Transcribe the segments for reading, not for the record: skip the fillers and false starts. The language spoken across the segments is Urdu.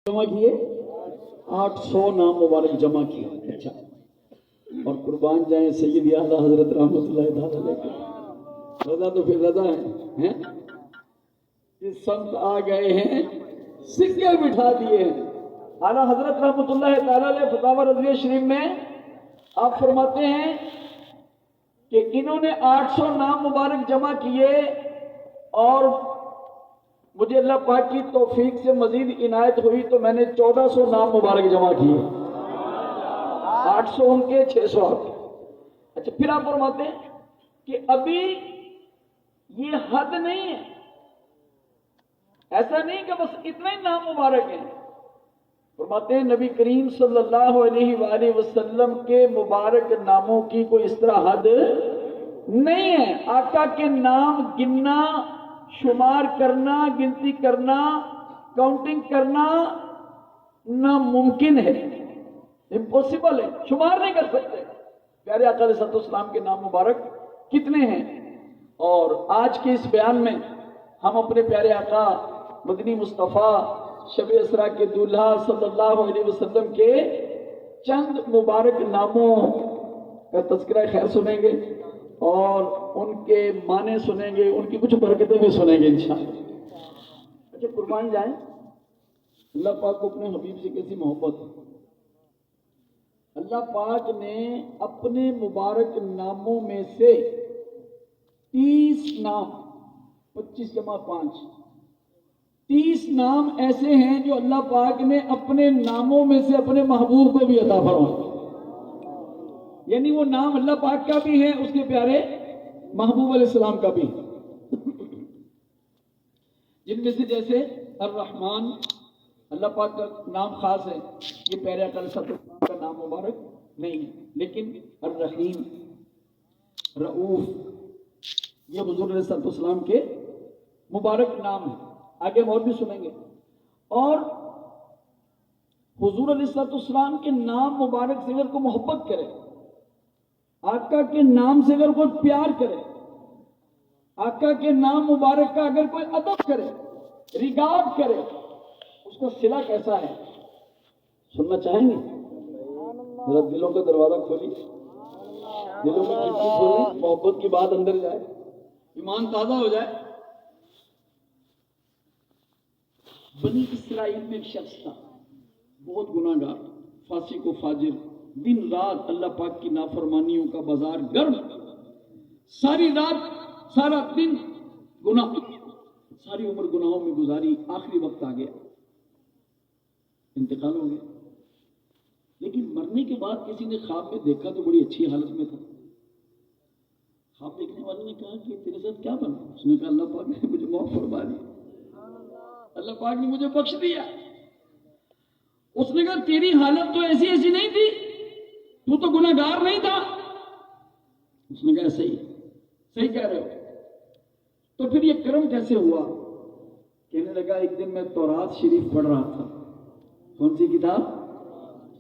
جمع کیے 800 نام مبارک جمع کیے. اچھا، اور قربان جائیں سید اعلیٰ حضرت رحمۃ اللہ تعالی علیہ. رضا تو پھر رضا ہے. اس سمت آ گئے ہیں، سکے بٹھا دیے ہیں. اعلیٰ حضرت رحمۃ اللہ تعالی علیہ فتاوی رضویہ شریف میں آپ فرماتے ہیں کہ انہوں نے 800 نام مبارک جمع کیے اور مجھے اللہ پاک کی توفیق سے مزید عنایت ہوئی تو میں نے 1400 نام مبارک جمع کیے. 800 ان کے 600 آپ کے. اچھا، پھر آپ فرماتے ہیں کہ ابھی یہ حد نہیں ہے، ایسا نہیں کہ بس اتنا ہی نام مبارک ہیں. فرماتے ہیں نبی کریم صلی اللہ علیہ وآلہ وسلم کے مبارک ناموں کی کوئی اس طرح حد نہیں ہے. آقا کے نام گننا، شمار کرنا، گنتی کرنا، کاؤنٹنگ کرنا ناممکن ہے، امپوسیبل ہے، شمار نہیں کر سکتے. پیارے آقا علیہ السلام کے نام مبارک کتنے ہیں. اور آج کے اس بیان میں ہم اپنے پیارے آقا مدنی مصطفیٰ شب اسراء کے دولہا صلی اللہ علیہ وسلم کے چند مبارک ناموں کا تذکرہ خیر سنیں گے اور ان کے معنی سنیں گے، ان کی کچھ برکتیں بھی سنیں گے انشاءاللہ. اچھا، قربان جائیں اللہ پاک کو اپنے حبیب سے کیسی محبت ہے. اللہ پاک نے اپنے مبارک ناموں میں سے 30 نام، 25 جمع 5، 30 نام ایسے ہیں جو اللہ پاک نے اپنے ناموں میں سے اپنے محبوب کو بھی عطا فرمائے. یعنی وہ نام اللہ پاک کا بھی ہے، اس کے پیارے محبوب علیہ السلام کا بھی، جن میں سے جیسے الرحمن اللہ پاک کا نام خاص ہے، یہ پیارے آقا علیہ السلام کا نام مبارک نہیں ہے. لیکن الرحیم، رؤوف، یہ حضور علیہ السلام کے مبارک نام ہیں. آگے ہم اور بھی سنیں گے. اور حضور علیہ السلام کے نام مبارک سے اگر کوئی محبت کرے، آقا کے نام سے اگر کوئی پیار کرے، آقا کے نام مبارک کا اگر کوئی ادب کرے، ریگارڈ کرے، اس کا صلہ کیسا ہے سننا چاہیں گے؟ ذرا دلوں کا دروازہ کھولی، دلوں میں کھڑکی کھولی، محبت کی بات اندر جائے، ایمان تازہ ہو جائے. بنی اسرائیل میں ایک شخص تھا، بہت گناہ گار، فاسق و فاجر، دن رات اللہ پاک کی نافرمانیوں کا بازار گرم، ساری رات سارا دن گناہ، ساری عمر گناہوں میں گزاری. آخری وقت آ گیا، انتقال ہو گیا. لیکن مرنے کے بعد کسی نے خواب میں دیکھا تو بڑی اچھی حالت میں تھا. خواب دیکھنے والے نے کہا کہ تیرے ساتھ کیا بنا؟ اس نے کہا اللہ پاک نے مجھے معاف فرما دیا، اللہ پاک نے مجھے بخش دیا. اس نے کہا تیری حالت تو ایسی نہیں تھی، تو گناہ گار نہیں تھا. اس نے کہا صحیح کہہ رہے ہو. تو پھر یہ کرم کیسے ہوا؟ کہنے لگا ایک دن میں تورات شریف پڑھ رہا تھا. کون سی کتاب؟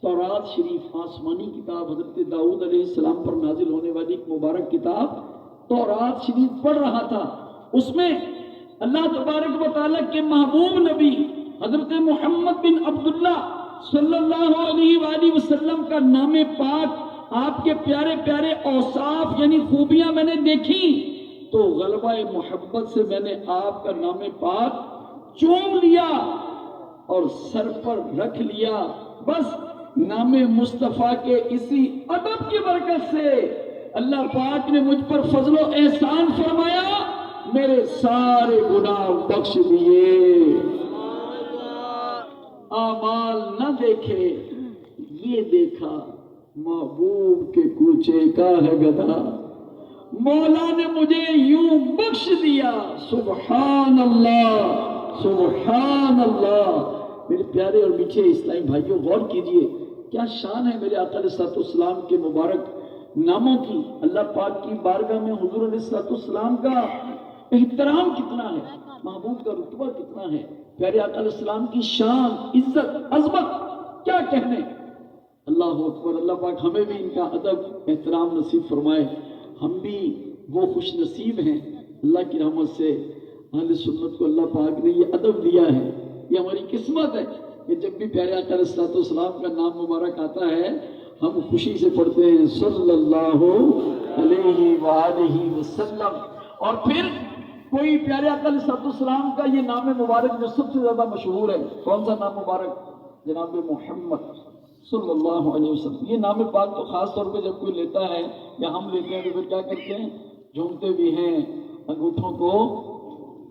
تورات شریف، آسمانی کتاب، حضرت داؤد علیہ السلام پر نازل ہونے والی ایک مبارک کتاب تورات شریف پڑھ رہا تھا. اس میں اللہ تبارک و تعالیٰ کے محبوب نبی حضرت محمد بن عبداللہ صلی اللہ علیہ وآلہ وسلم کا نام پاک، آپ کے پیارے پیارے اوصاف یعنی خوبیاں میں نے دیکھی تو غلبہ محبت سے میں نے آپ کا نام پاک چوم لیا اور سر پر رکھ لیا. بس نام مصطفیٰ کے اسی ادب کی برکت سے اللہ پاک نے مجھ پر فضل و احسان فرمایا، میرے سارے گناہ بخش دیے. اعمال نہ دیکھے، یہ دیکھا محبوب کے کوچے کا ہے گدھا، مولا نے مجھے یوں بخش دیا. سبحان اللہ، سبحان اللہ. میرے پیارے اور میٹھے اسلامی بھائیوں، غور کیجئے کیا شان ہے میرے آقا علیہ السلام کے مبارک ناموں کی. اللہ پاک کی بارگاہ میں حضور علیہ السلام کا احترام کتنا ہے، محبوب کا رتبہ کتنا ہے، پیارے آقا علیہ السلام کی شان، عزت، عظمت کیا کہنے. اللہ اکبر. اللہ پاک ہمیں بھی ان کا ادب احترام نصیب فرمائے. ہم بھی وہ خوش نصیب ہیں اللہ کی رحمت سے اہل سنت کو اللہ پاک نے یہ ادب دیا ہے. یہ ہماری قسمت ہے کہ جب بھی پیارے آقا علیہ الصلوۃ والسلام کا نام مبارک آتا ہے ہم خوشی سے پڑھتے ہیں صلی اللہ علیہ وآلہ وسلم. اور پھر کوئی پیارے آقا علیہ الصلوۃ والسلام کا یہ نام مبارک جو سب سے زیادہ مشہور ہے، کون سا نام مبارک؟ جناب محمد صلی اللہ علیہ وسلم. یہ نام پاک تو خاص طور پہ جب کوئی لیتا ہے یا ہم لیتے ہیں تو پھر کیا کرتے ہیں؟ جھومتے بھی ہیں، انگوٹھوں کو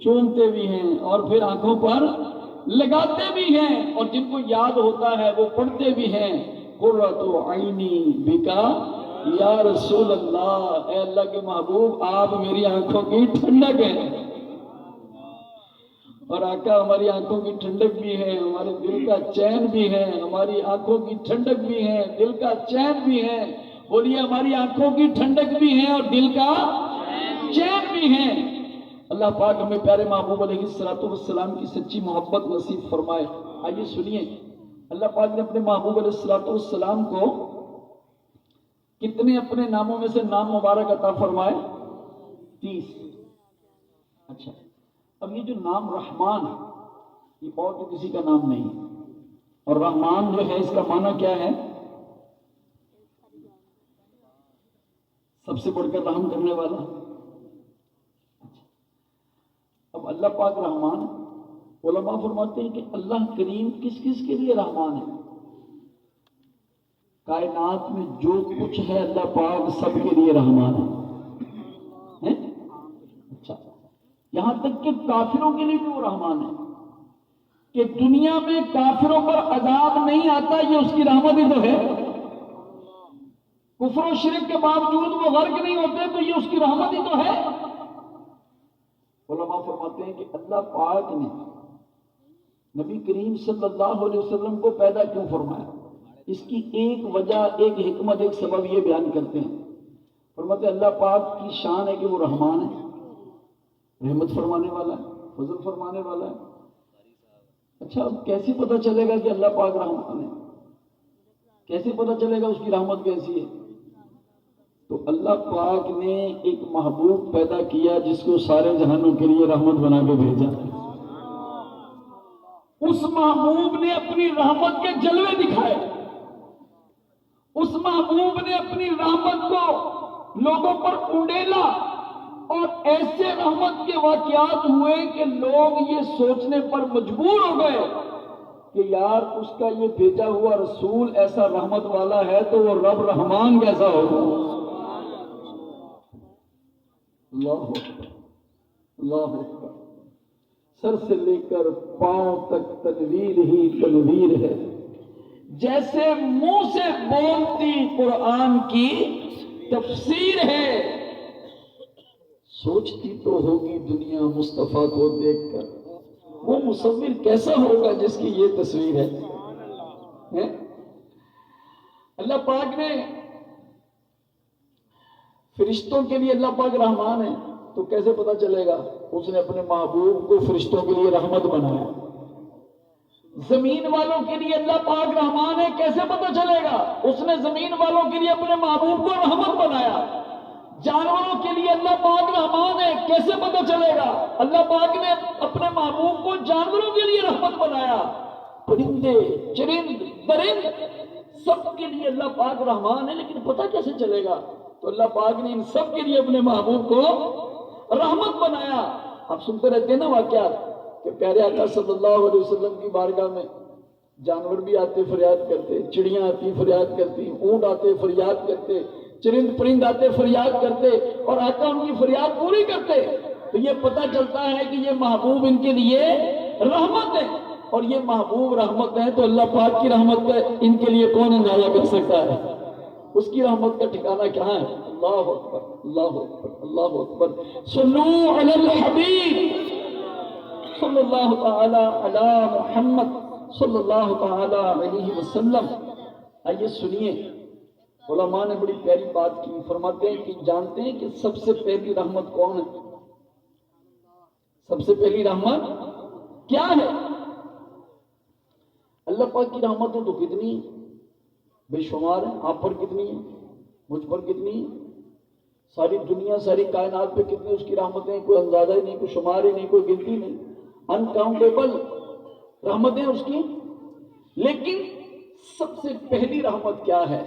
چومتے بھی ہیں، اور پھر آنکھوں پر لگاتے بھی ہیں، اور جن کو یاد ہوتا ہے وہ پڑھتے بھی ہیں قرۃ عینی بکا یا رسول اللہ. اے اللہ کے محبوب آپ میری آنکھوں کی ٹھنڈک ہیں. اور آقا ہماری آنکھوں کی ٹھنڈک بھی ہے، ہمارے دل کا چین بھی ہے. ہماری آنکھوں کی ٹھنڈک بھی ہے، دل کا چین بھی ہے. بولیے ہماری آنکھوں کی ٹھنڈک بھی ہے اور دل کا چین بھی ہے. اللہ پاک ہمیں پیارے محبوب علیہ الصلوۃ والسلام کی سچی محبت نصیب فرمائے. آئیے سنیے اللہ پاک نے اپنے محبوب علیہ الصلوۃ والسلام کو کتنے اپنے ناموں میں سے نام مبارک عطا فرمائے؟ 30. اچھا، اب یہ جو نام رحمان ہے یہ اور تو کسی کا نام نہیں ہے، اور رحمان جو ہے اس کا معنی کیا ہے؟ سب سے بڑھ کر رحم کرنے والا. اب اللہ پاک رحمان، علماء فرماتے ہیں کہ اللہ کریم کس کس کے لیے رحمان ہے؟ کائنات میں جو کچھ ہے اللہ پاک سب کے لیے رحمان ہے. اچھا، یہاں تک کہ کافروں کے لیے بھی وہ رحمان ہے کہ دنیا میں کافروں پر عذاب نہیں آتا، یہ اس کی رحمت ہی تو ہے. کفر و شرک کے باوجود وہ غرق نہیں ہوتے تو یہ اس کی رحمت ہی تو ہے. علماء فرماتے ہیں کہ اللہ پاک نے نبی کریم صلی اللہ علیہ وسلم کو پیدا کیوں فرمایا؟ اس کی ایک وجہ، ایک حکمت، ایک سبب یہ بیان کرتے ہیں. فرماتے ہیں اللہ پاک کی شان ہے کہ وہ رحمان ہے، رحمت فرمانے والا ہے، فضل فرمانے والا ہے. اچھا، اب کیسے پتہ چلے گا کہ اللہ پاک رحمان ہے؟ کیسے پتہ چلے گا اس کی رحمت کیسی ہے؟ تو اللہ پاک نے ایک محبوب پیدا کیا جس کو سارے جہانوں کے لیے رحمت بنا کے بھیجا. اس محبوب نے اپنی رحمت کے جلوے دکھائے. اس محبوب نے اپنی رحمت کو لوگوں پر اڈیلا، اور ایسے رحمت کے واقعات ہوئے کہ لوگ یہ سوچنے پر مجبور ہو گئے کہ یار اس کا یہ بھیجا ہوا رسول ایسا رحمت والا ہے تو وہ رب رحمان کیسا ہوگا. اللہ اکبر، اللہ اکبر. سر سے لے کر پاؤں تک تنویر ہی تنویر ہے، جیسے منہ سے بولتی قرآن کی تفسیر ہے. سوچتی تو ہوگی دنیا مصطفیٰ کو دیکھ کر وہ مصور کیسا ہوگا جس کی یہ تصویر ہے. اللہ پاک نے فرشتوں کے لیے اللہ پاک رحمان ہے تو کیسے پتا چلے گا؟ اس نے اپنے محبوب کو فرشتوں کے لیے رحمت بنایا. زمین والوں کے لیے اللہ پاک رحمان ہے، کیسے پتا چلے گا؟ اس نے زمین والوں کے لیے اپنے محبوب کو رحمت بنایا. جانوروں کے لیے اللہ پاک رحمان ہے، کیسے پتا چلے گا؟ اللہ پاک نے اپنے محبوب کو جانوروں کے لیے رحمت بنایا. پرندے، چرند، درند سب کے لیے اللہ پاک رحمان ہے، لیکن پتا کیسے چلے گا؟ تو اللہ پاک نے ان سب کے لیے اپنے محبوب کو رحمت بنایا. آپ سنتے رہتے ہیں نا واقعات کہ پیارے آقا صلی اللہ علیہ وسلم کی بارگاہ میں جانور بھی آتے فریاد کرتے، چڑیاں آتی فریاد کرتی، اونٹ آتے فریاد کرتے، چرند پرند آتے فریاد کرتے، اور آقا ان کی فریاد پوری کرتے. تو یہ پتہ چلتا ہے کہ یہ محبوب ان کے لیے رحمت ہے، اور یہ محبوب رحمت ہے تو اللہ پاک کی رحمت کا ان کے لیے کون اندازہ کر سکتا ہے؟ اس کی رحمت کا ٹھکانہ کہاں ہے؟ اللہ اکبر، اللہ اکبر، اللہ اکبر. صلو علی الحبیب صلی اللہ تعالی علی محمد صلی اللہ تعالی علیہ وسلم. آئیے سنیے، علماء نے بڑی پیاری بات کی. فرماتے ہیں کہ جانتے ہیں کہ سب سے پہلی رحمت کون ہے؟ سب سے پہلی رحمت کیا ہے؟ اللہ پاک کی رحمتیں تو کتنی بے شمار ہیں. آپ پر کتنی ہیں؟ مجھ پر کتنی ہیں؟ ساری دنیا، ساری کائنات پہ کتنی اس کی رحمتیں، کوئی اندازہ ہی نہیں، کوئی شمار ہی نہیں، کوئی گنتی نہیں. انکاؤنٹیبل رحمتیں اس کی. لیکن سب سے پہلی رحمت کیا ہے؟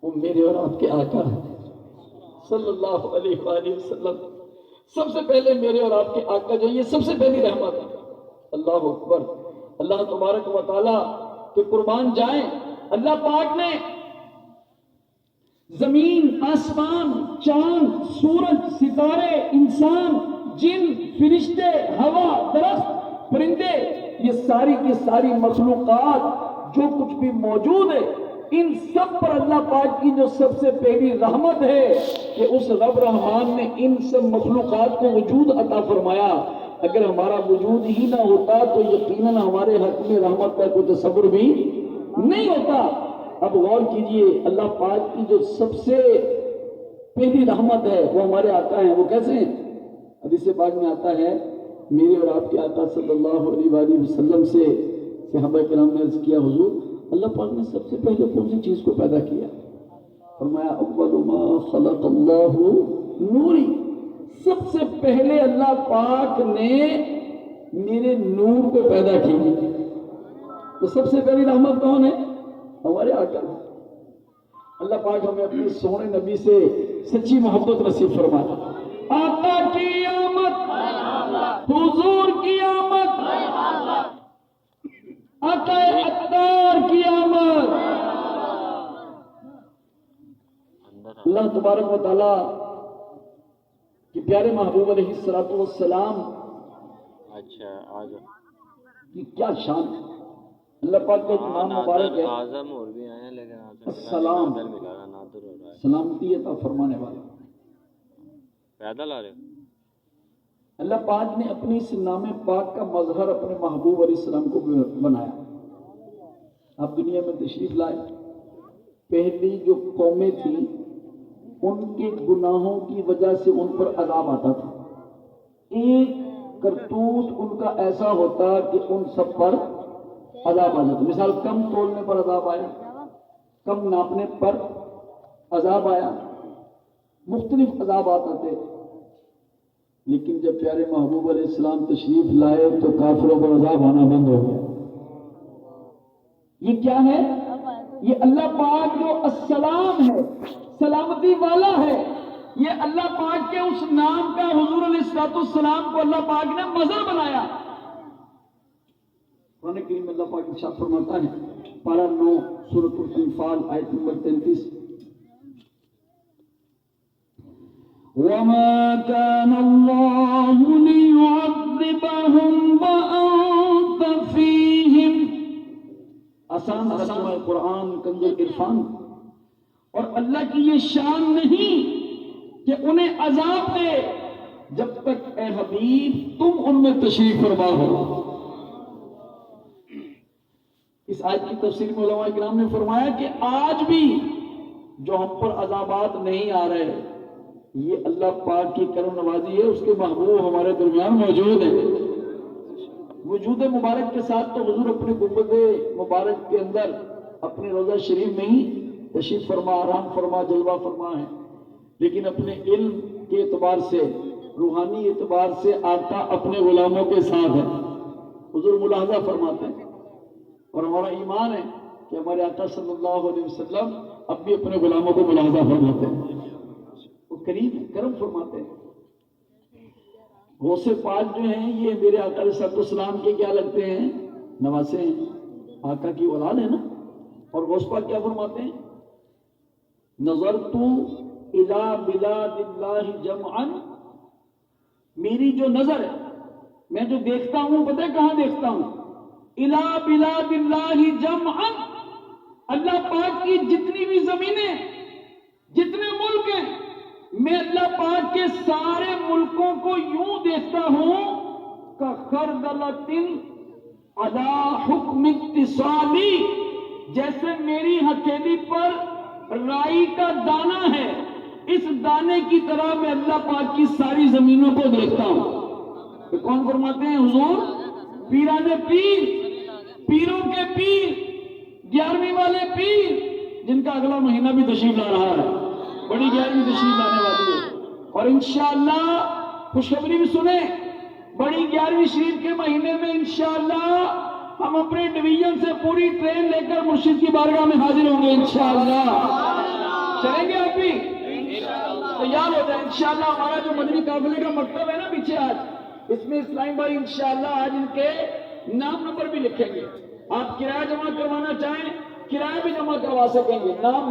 وہ میرے اور آپ کے آقا ہیں صلی اللہ علیہ وآلہ وسلم. سب سے پہلے میرے اور آپ کے آقا جو یہ سب سے پہلی رحمت ہے. اللہ اکبر. اللہ تبارک و تعالیٰ کے قربان جائیں. اللہ پاک نے زمین، آسمان، چاند، سورج، ستارے، انسان، جن، فرشتے، ہوا، درخت، پرندے، یہ ساری کی ساری مخلوقات جو کچھ بھی موجود ہے، ان سب پر اللہ پاک کی جو سب سے پہلی رحمت ہے کہ اس رب رحمان نے ان سب مخلوقات کو وجود عطا فرمایا. اگر ہمارا وجود ہی نہ ہوتا تو یقیناً ہمارے حق میں رحمت کا کوئی تصور بھی نہیں ہوتا. اب غور کیجئے، اللہ پاک کی جو سب سے پہلی رحمت ہے وہ ہمارے آقا ہیں. وہ کیسے ہیں؟ حدیث پاک میں آتا ہے، میرے اور آپ کے آقا صلی اللہ علیہ وآلہ وسلم سے صحابہ کرام نے عرض کیا، حضور اللہ پاک نے سب سے پہلے کون سی چیز کو پیدا کیا؟ فرمایا اول ما خلق اللہ نوری. سب سے پہلے اللہ پاک نے میرے نور کو پیدا کیا. تو سب سے پہلی رحمت کون ہے؟ ہمارے آقا. اللہ پاک ہمیں اپنے سونے نبی سے سچی محبت نصیب فرمائے. آقا کی آمد، حضور کی آمد، آقا اتار کی آمد. اللہ تبارک و تعالیٰ کہ پیارے محبوب علیہ الصلوۃ والسلام کی کیا شان ہے. اللہ پاک کا نام مبارک ہے السلام، سلامتی عطا فرمانے والا. اللہ پاک نے اپنی اس نام پاک کا مظہر اپنے محبوب علیہ السلام کو بنایا. آپ دنیا میں تشریف لائے، پہلی جو قومیں تھیں ان کے گناہوں کی وجہ سے ان پر عذاب آتا تھا. ایک کرتوت ان کا ایسا ہوتا کہ ان سب پر عذاب آ جاتا. مثال کم تولنے پر عذاب آیا، کم ناپنے پر عذاب آیا، مختلف عذاب آتے تھے. لیکن جب پیارے محبوب علیہ السلام تشریف لائے تو کافروں پر عذاب آنا بند ہو گیا. یہ کیا ہے؟ یہ اللہ پاک جو السلام ہے، سلامتی والا ہے، یہ اللہ پاک کے اس نام کا حضور علیہ السلام کو اللہ پاک نے مظہر بنایا. قرآن کریم میں اللہ پاک ارشاد فرماتا ہے، پارہ 9 سورۃ الانفال آیت نمبر 33، وَمَا كَانَ اللَّهُ لِيُعَذِّبَهُمْ وَأَنْتَ فِيهِمْ. آسان ترجمہ قرآن کنز العرفان. اور اللہ کی یہ شان نہیں کہ انہیں عذاب دے جب تک اے حبیب تم ان میں تشریف فرما ہو. اس آیت کی تفسیر میں علماء کرام نے فرمایا کہ آج بھی جو ہم پر عذابات نہیں آ رہے، یہ اللہ پاک کی کرم نوازی ہے. اس کے محبوب ہمارے درمیان موجود ہیں. وجود مبارک کے ساتھ تو حضور اپنے گنبد مبارک کے اندر اپنے روضہ شریف میں ہی تشریف فرما، آرام فرما، جلوہ فرما ہے. لیکن اپنے علم کے اعتبار سے، روحانی اعتبار سے آقا اپنے غلاموں کے ساتھ ہے. حضور ملاحظہ فرماتے ہیں اور ہمارا ایمان ہے کہ ہمارے آقا صلی اللہ علیہ وسلم اب بھی اپنے غلاموں کو ملاحظہ فرماتے ہیں. وہ قریب کرم فرماتے ہیں. غوث پاک جو ہیں یہ میرے آقا علیہ السلام کے کیا لگتے ہیں؟ نواسے ہیں، آقا کی اولاد ہے نا. اور غوث پاک کیا فرماتے ہیں؟ نظرت الی بلاد اللہ جمعا. میری جو نظر ہے، میں جو دیکھتا ہوں، پتہ ہے کہاں دیکھتا ہوں؟ الی بلاد اللہ جمعا. اللہ پاک کی جتنی بھی زمینیں، جتنے ملک ہیں، میں اللہ پاک کے سارے ملکوں کو یوں دیکھتا ہوں کہ خردلۃ علی حکم اتصالی، جیسے میری ہتھیلی پر رائی کا دانہ ہے، اس دانے کی طرح میں اللہ پاک کی ساری زمینوں کو دیکھتا ہوں. تو کون فرماتے ہیں؟ حضور پیران پیر، پیروں کے پیر، 11ویں والے پیر، جن کا اگلا مہینہ بھی تشریف لا رہا ہے. بڑی 11ویں تشریف لانے والی ہے. اور انشاءاللہ خوشخبری بھی سنیں، بڑی 11ویں شریف کے مہینے میں انشاءاللہ ہم اپنے ڈویژن سے پوری ٹرین لے کر مرشد کی بارگاہ میں حاضر ہوں گے انشاءاللہ. چلیں گے آپ بھی؟ تیار ہو جائیں انشاءاللہ. ہمارا جو مدنی قافلے کا مکتب ہے نا پیچھے آج، اس میں اسلام بھائی انشاءاللہ آج ان کے نام نمبر بھی لکھیں گے. آپ کرایہ جمع کروانا چاہیں کرایہ بھی جمع کروا سکیں گے. نام